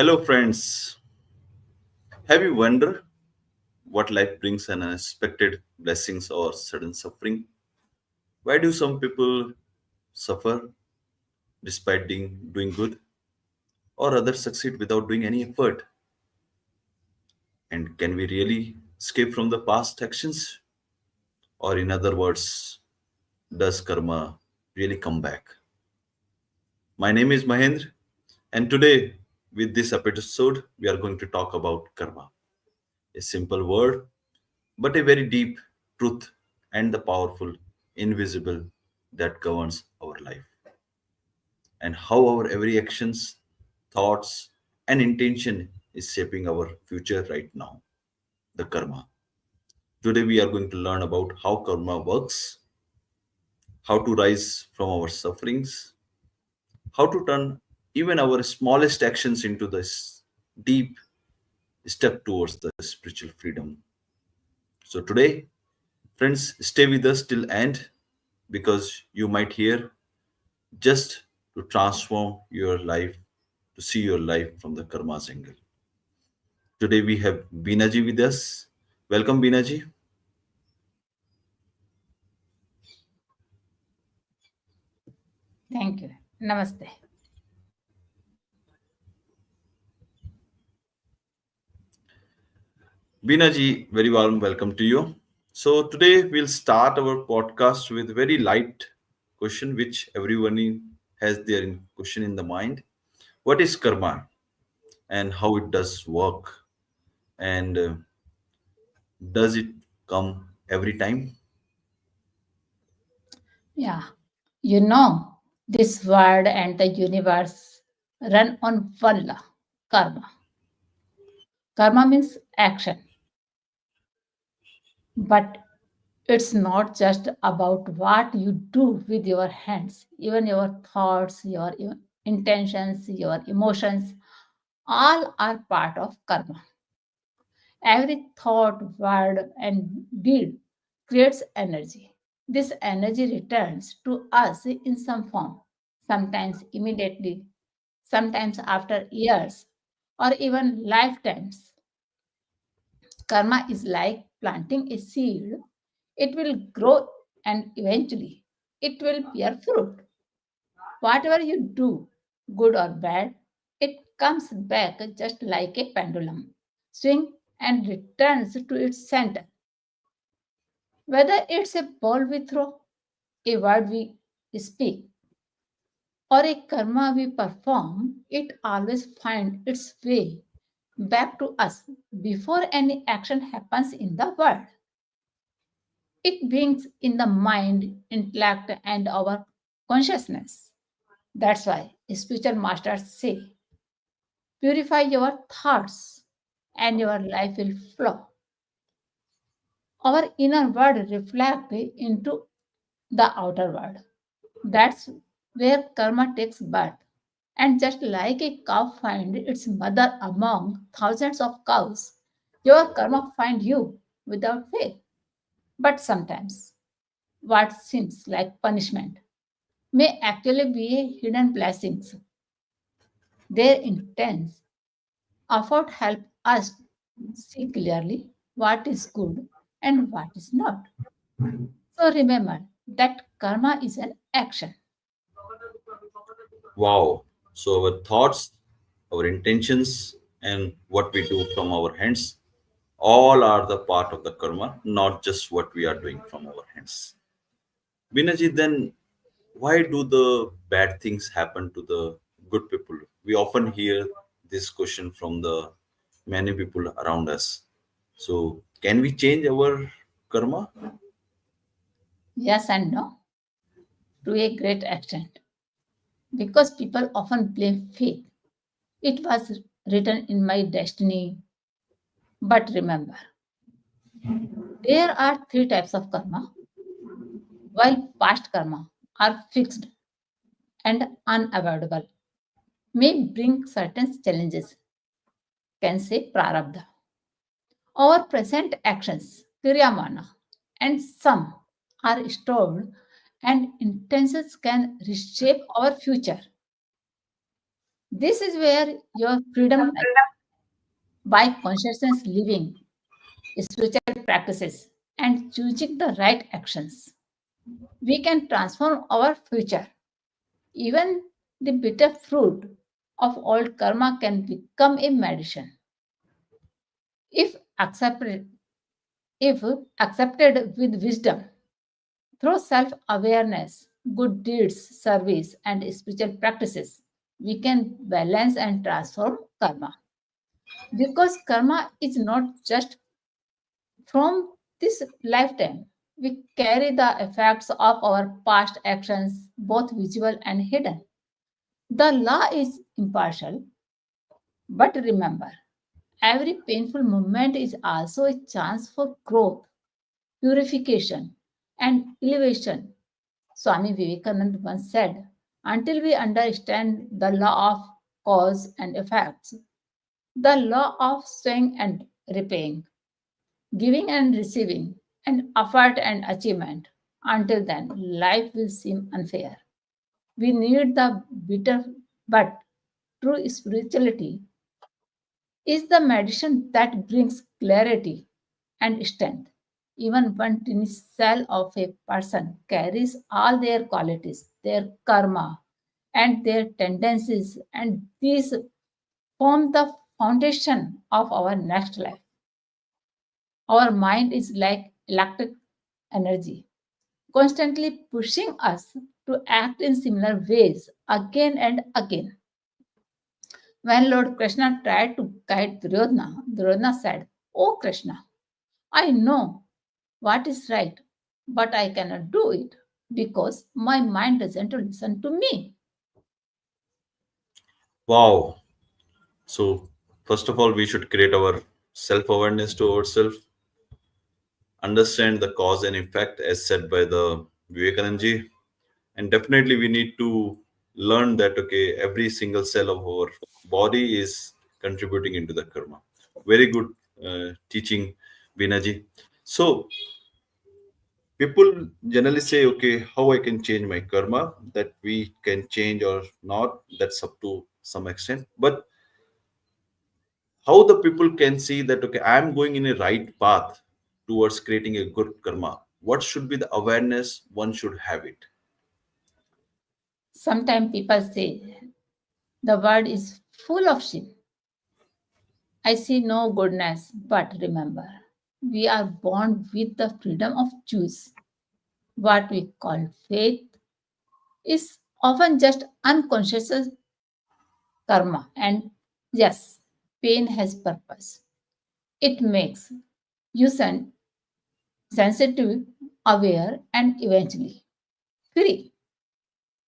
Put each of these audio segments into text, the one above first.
Hello, friends. Have you wondered what life brings an unexpected blessings or sudden suffering? Why do some people suffer despite doing good, or others succeed without doing any effort? And can we really escape from the past actions? Or, in other words, does karma really come back? My name is Mahendra, and today, with this episode, we are going to talk about karma. A simple word, but a very deep truth and the powerful, invisible that governs our life and how our every actions, thoughts, and intention is shaping our future right now. The karma. Today we are going to learn about how karma works, how to rise from our sufferings, how to turn even our smallest actions into this deep step towards the spiritual freedom. So today, friends, stay with us till end because you might hear just to transform your life, to see your life from the karma's angle. Today we have Binaji with us. Welcome, Binaji. Thank you. Namaste. Binaji, very warm welcome to you. So today we'll start our podcast with a very light question, which has their question in the mind. What is karma and how it does work? And does it come every time? Yeah. This world and the universe run on one law, karma. Karma means action, but it's not just about what you do with your hands, even your thoughts, your intentions, your emotions, all are part of karma. Every thought, word, and deed creates energy. This energy returns to us in some form, sometimes immediately, sometimes after years, or even lifetimes. Karma is like planting a seed. It will grow and eventually it will bear fruit. Whatever you do, good or bad, it comes back just like a pendulum, swing and returns to its center. Whether it's a ball we throw, a word we speak, or a karma we perform, it always finds its way back to us before any action happens in the world. It brings in the mind, intellect, and our consciousness. That's why spiritual masters say, purify your thoughts and your life will flow. Our inner world reflects into the outer world. That's where karma takes birth. And just like a cow finds its mother among thousands of cows, your karma finds you without fail. But sometimes what seems like punishment may actually be a hidden blessings. Their intents effort help us see clearly what is good and what is not. So remember that karma is an action. Wow. So our thoughts, our intentions, and what we do from our hands all are the part of the karma, not just what we are doing from our hands. Binaji, then why do the bad things happen to the good people? We often hear this question from the many people around us. So, can we change our karma? Yes and no to a great extent. Because people often blame fate. It was written in my destiny. But remember, there are three types of karma, while past karma are fixed and unavoidable, may bring certain challenges, can say prarabdha. Our present actions, kriramana, and some are stored and intentions can reshape our future. This is where your freedom lies. By consciousness living, spiritual practices, and choosing the right actions, we can transform our future. Even the bitter fruit of old karma can become a medicine if accepted, if accepted with wisdom. Through self awareness, good deeds, service, and spiritual practices, we can balance and transform karma. Because karma is not just from this lifetime, we carry the effects of our past actions, both visible and hidden. The law is impartial, but remember, every painful moment is also a chance for growth, purification, and elevation. Swami Vivekananda once said, until we understand the law of cause and effects, the law of sowing and repaying, giving and receiving, and effort and achievement, until then, life will seem unfair. We need the bitter but true spirituality is the medicine that brings clarity and strength. Even one tiny cell of a person carries all their qualities, their karma, and their tendencies, and these form the foundation of our next life. Our mind is like electric energy, constantly pushing us to act in similar ways again and again. When Lord Krishna tried to guide Duryodhana, Duryodhana said, "Oh Krishna, I know what is right, but I cannot do it because my mind doesn't listen to me." Wow. So, first of all, we should create our self awareness to ourselves, understand the cause and effect as said by the Vivekananji. And definitely, we need to learn that, okay, every single cell of our body is contributing into the karma. Very good teaching, Binaji. So, people generally say, okay, how I can change my karma? That we can change or not, that's up to some extent. But how the people can see that, okay, I am going in a right path towards creating a good karma? What should be the awareness one should have it? Sometimes people say the world is full of sin. I see no goodness, but remember, we are born with the freedom of choose. What we call faith is often just unconscious karma. And yes, pain has purpose. It makes you sensitive, aware, and eventually free.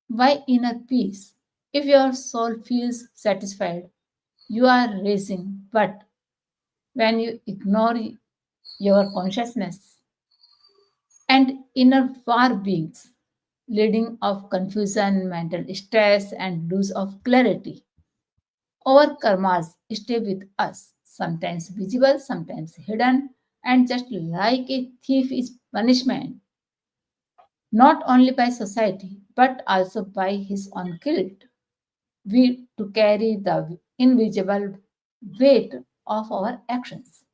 Why inner peace? If your soul feels satisfied, you are racing. But when you ignore your consciousness and inner far beings, leading of confusion, mental stress, and lose of clarity, our karmas stay with us, sometimes visible, sometimes hidden, and just like a thief is punishment, not only by society, but also by his own guilt. We to carry the invisible weight of our actions.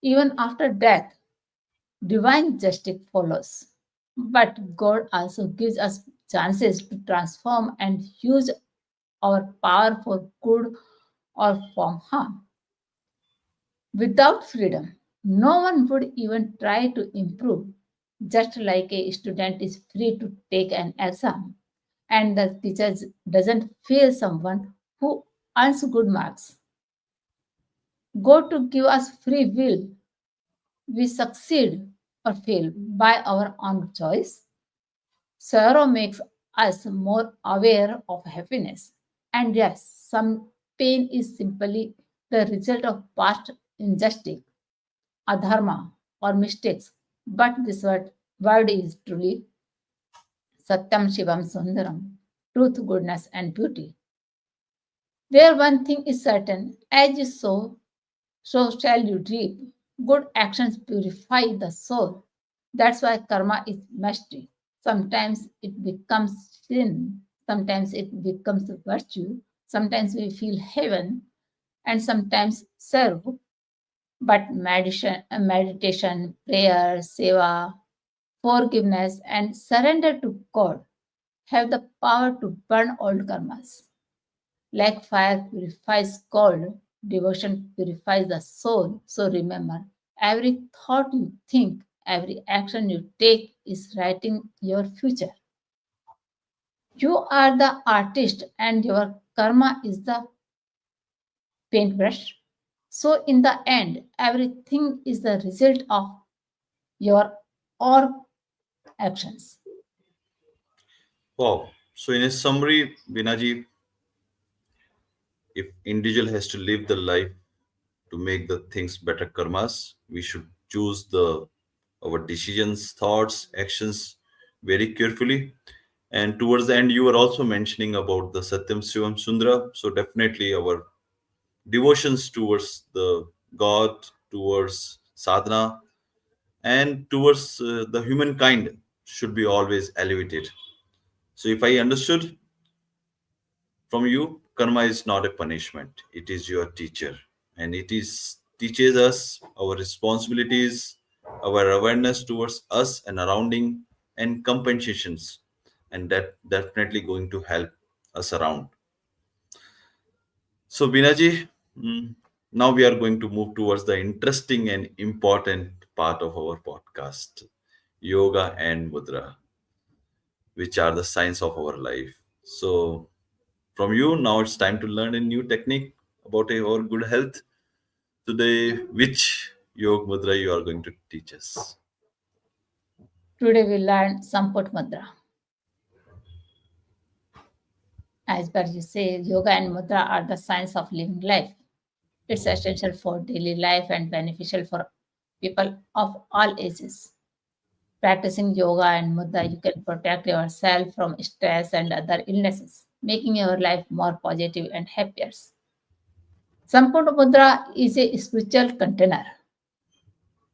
Even after death, divine justice follows. But God also gives us chances to transform and use our power for good or for harm. Without freedom, no one would even try to improve. Just like a student is free to take an exam, and the teacher doesn't fail someone who earns good marks. God to give us free will. We succeed or fail by our own choice. Sorrow makes us more aware of happiness. And yes, some pain is simply the result of past injustice, adharma, or mistakes. But this word is truly Satyam Shivam Sundaram, truth, goodness, and beauty. There one thing is certain, as you sow, so shall you reap. Good actions purify the soul. That's why karma is mastery. Sometimes it becomes sin, sometimes it becomes virtue, Sometimes we feel heaven and sometimes serve, but meditation, prayer, seva, forgiveness, and surrender to God have the power to burn old karmas. Like fire purifies gold, devotion purifies the soul. So remember, every thought you think, every action you take is writing your future. You are the artist and your karma is the paintbrush. So, in the end, everything is the result of your or actions. Wow. So, in a summary, Binaji, if individual has to live the life to make the things better karmas, we should choose the our decisions, thoughts, actions very carefully. And towards the end, you were also mentioning about the Satyam Shivam Sundara. So definitely our devotions towards the God, towards sadhana, and towards the humankind should be always elevated. So if I understood from you, karma is not a punishment. It is your teacher, and it is teaches us our responsibilities, our awareness towards us and surrounding, and compensations, and that definitely going to help us around. So, Binaji, now we are going to move towards the interesting and important part of our podcast, yoga and mudra, which are the science of our life. So, from you, now it's time to learn a new technique about our good health. Today, which yoga mudra you are going to teach us? Today we learn Samput Mudra. As per you say, yoga and mudra are the science of living life. It's essential for daily life and beneficial for people of all ages. Practicing yoga and mudra, you can protect yourself from stress and other illnesses, making your life more positive and happier. Sampurna Mudra is a spiritual container,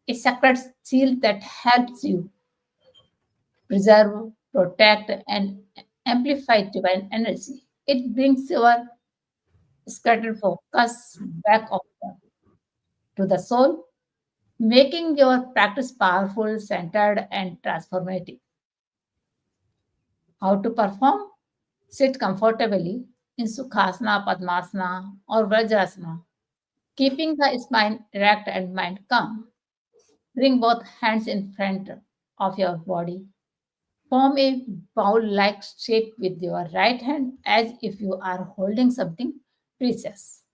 a sacred seal that helps you preserve, protect, and amplify divine energy. It brings your scattered focus back to the soul, making your practice powerful, centered, and transformative. How to perform? Sit comfortably in Sukhasana, Padmasana, or Vrajasana, keeping the spine erect and mind calm. Bring both hands in front of your body. Form a bowl like shape with your right hand as if you are holding something precious.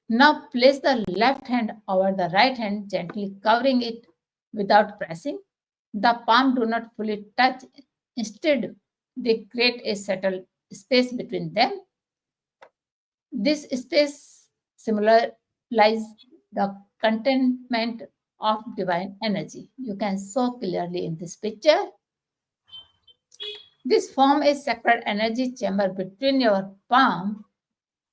Now place the left hand over the right hand, gently covering it without pressing. The palm do not fully touch. Instead, they create a settled space between them. This space symbolizes the contentment of divine energy. You can so clearly in this picture. This form a sacred energy chamber between your palm,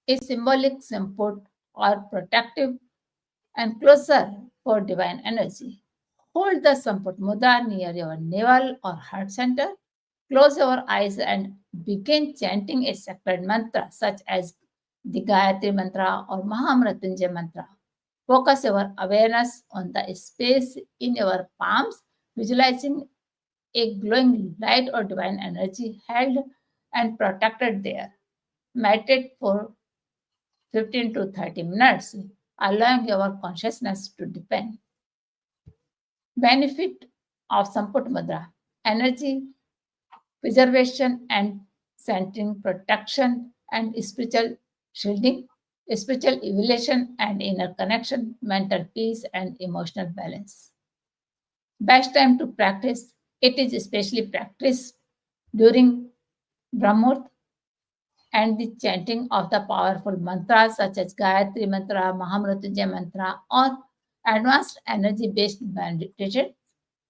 a symbolic support or protective and closer for divine energy. Hold the Samput Mudra near your navel or heart center. Close your eyes and begin chanting a sacred mantra such as the Gayatri Mantra or Mahamrityunjay Mantra. Focus your awareness on the space in your palms, visualizing a glowing light or divine energy held and protected there. Meditate for 15 to 30 minutes, allowing your consciousness to deepen. Benefit of Samput Mudra: energy, preservation and centering, protection and spiritual shielding, spiritual evolution and inner connection, mental peace and emotional balance. Best time to practice. It is especially practiced during Brahmurt and the chanting of the powerful mantras such as Gayatri Mantra, Mahamrityunjay Mantra, or advanced energy based meditation,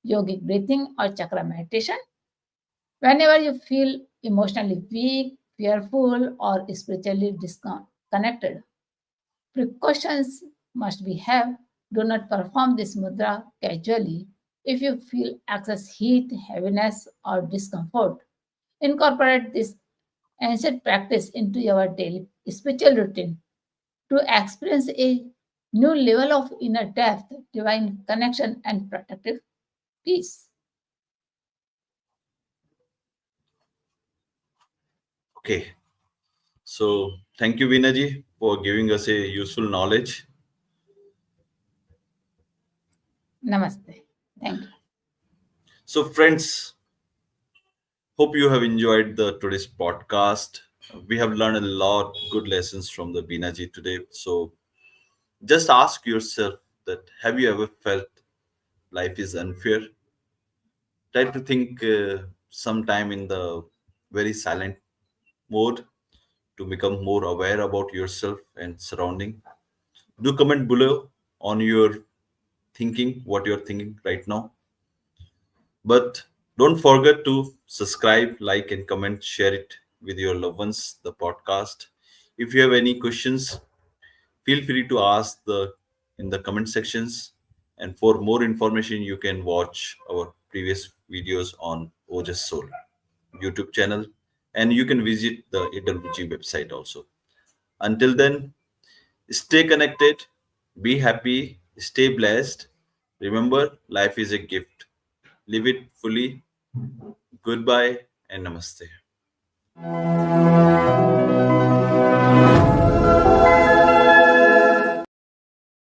yogic breathing, or chakra meditation. Whenever you feel emotionally weak, fearful, or spiritually disconnected, precautions must be had. Do not perform this mudra casually if you feel excess heat, heaviness, or discomfort. Incorporate this ancient practice into your daily spiritual routine to experience a new level of inner depth, divine connection, and protective peace. Okay. So thank you, Vinaji, for giving us a useful knowledge. Namaste. Thank you. So, friends, hope you have enjoyed the today's podcast. We have learned a lot good lessons from the Vinaji today. So just ask yourself that have you ever felt life is unfair? Try to think sometime in the very silent mode to become more aware about yourself and surrounding. Do comment below on your thinking, what you're thinking right now. But don't forget to subscribe, like, and comment, share it with your loved ones, the podcast. If you have any questions, feel free to ask the in the comment sections. And for more information, you can watch our previous videos on Ojas Soul YouTube channel, and you can visit the AWG website also. Until then, stay connected, be happy, stay blessed. Remember, life is a gift. Live it fully. Goodbye and namaste.